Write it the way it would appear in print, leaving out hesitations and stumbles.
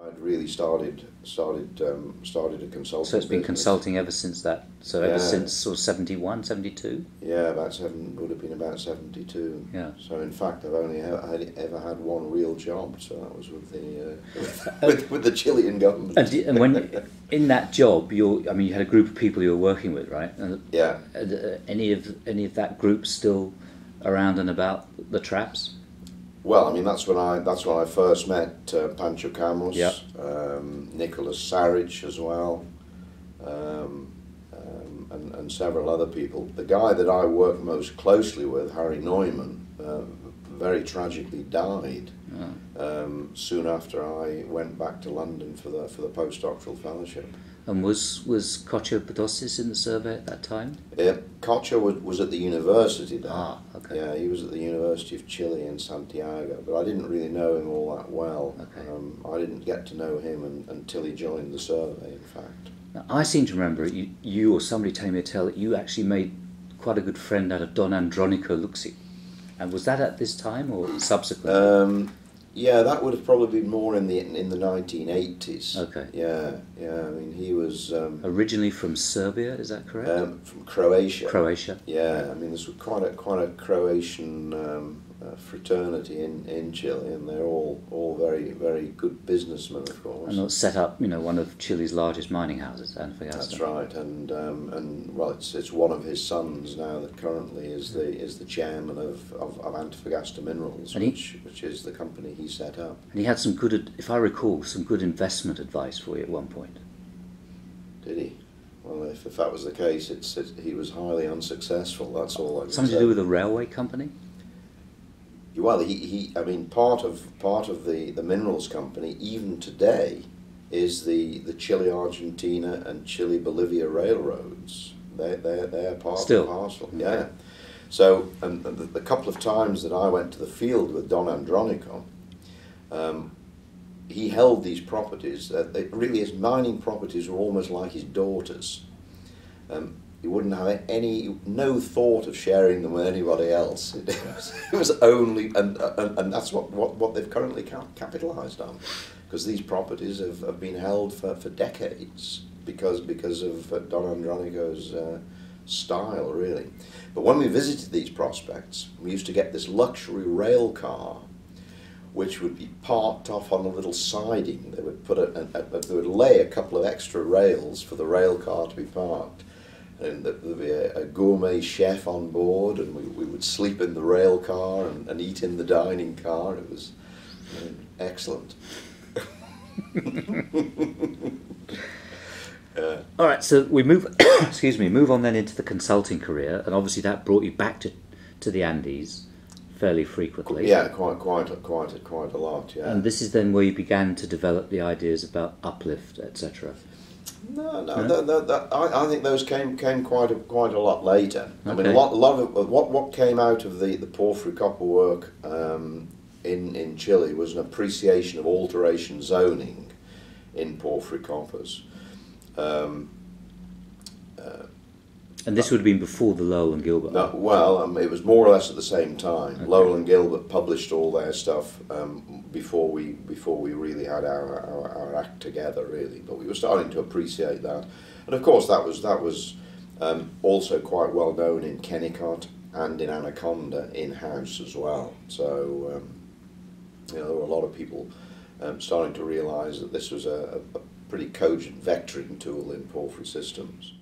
I'd really started a consulting. So it's been business. Consulting ever since that. So ever since sort of 71, 72? Yeah, would have been about 72. Yeah. So in fact, I've only ever had one real job. So that was with the with the Chilean government. And when in that job, you had a group of people you were working with, right? And yeah. Any of that group still around and about the traps? Well, I mean that's when I first met Pancho Camus, Yep. Nicholas Sarich as well, and several other people. The guy that I worked most closely with, Harry Neumann, very tragically died soon after I went back to London for the postdoctoral fellowship. And was Cocho Podosis in the survey at that time? Cocho was at the university then. Ah, okay. Yeah, he was at the University of Chile in Santiago, but I didn't really know him all that well. Okay. I didn't get to know him until he joined the survey, in fact. Now, I seem to remember you or somebody telling me a tale that you actually made quite a good friend out of Don Andronico Luksic. And was that at this time or subsequently? Yeah, that would have probably been more in the 1980s. Okay. Yeah. I mean, he was originally from Serbia, is that correct? From Croatia. Croatia. Yeah, I mean, there's quite a Croatian fraternity in Chile, and they're all very, very good businessmen, of course. And set up, one of Chile's largest mining houses, Antofagasta. That's right, and well, it's one of his sons now that currently is the chairman of Antofagasta Minerals, which is the company he set up. And he had some good, if I recall, some good investment advice for you at one point. Did he? Well, if that was the case, he was highly unsuccessful. That's all I can say. Something to do with a railway company? Well, I mean, part of the minerals company, even today, is the Chile Argentina and Chile Bolivia railroads. They're part of the parcel. Okay. Yeah. So, and the couple of times that I went to the field with Don Andronico, he held these properties. Really, his mining properties were almost like his daughters. He wouldn't have no thought of sharing them with anybody else. It was only, and that's what they've currently capitalised on, because these properties have been held for decades because of Don Andronico's style, really. But when we visited these prospects, we used to get this luxury rail car, which would be parked off on a little siding. They would they would lay a couple of extra rails for the rail car to be parked. And there'd be a gourmet chef on board, and we would sleep in the rail car and eat in the dining car. It was excellent. All right, so we move. Move on then into the consulting career, and obviously that brought you back to the Andes fairly frequently. Yeah, quite a lot. Yeah. And this is then where you began to develop the ideas about uplift, etc. No. I think those came quite a lot later. Okay. I mean, a lot of what came out of the porphyry copper work in Chile was an appreciation of alteration zoning in porphyry coppers. And this would have been before the Lowell and Gilbert. No, well, it was more or less at the same time. Okay. Lowell and Gilbert published all their stuff before we really had our act together, really. But we were starting to appreciate that, and of course that was also quite well known in Kennicott and in Anaconda in-house as well. So there were a lot of people starting to realise that this was a pretty cogent vectoring tool in porphyry systems.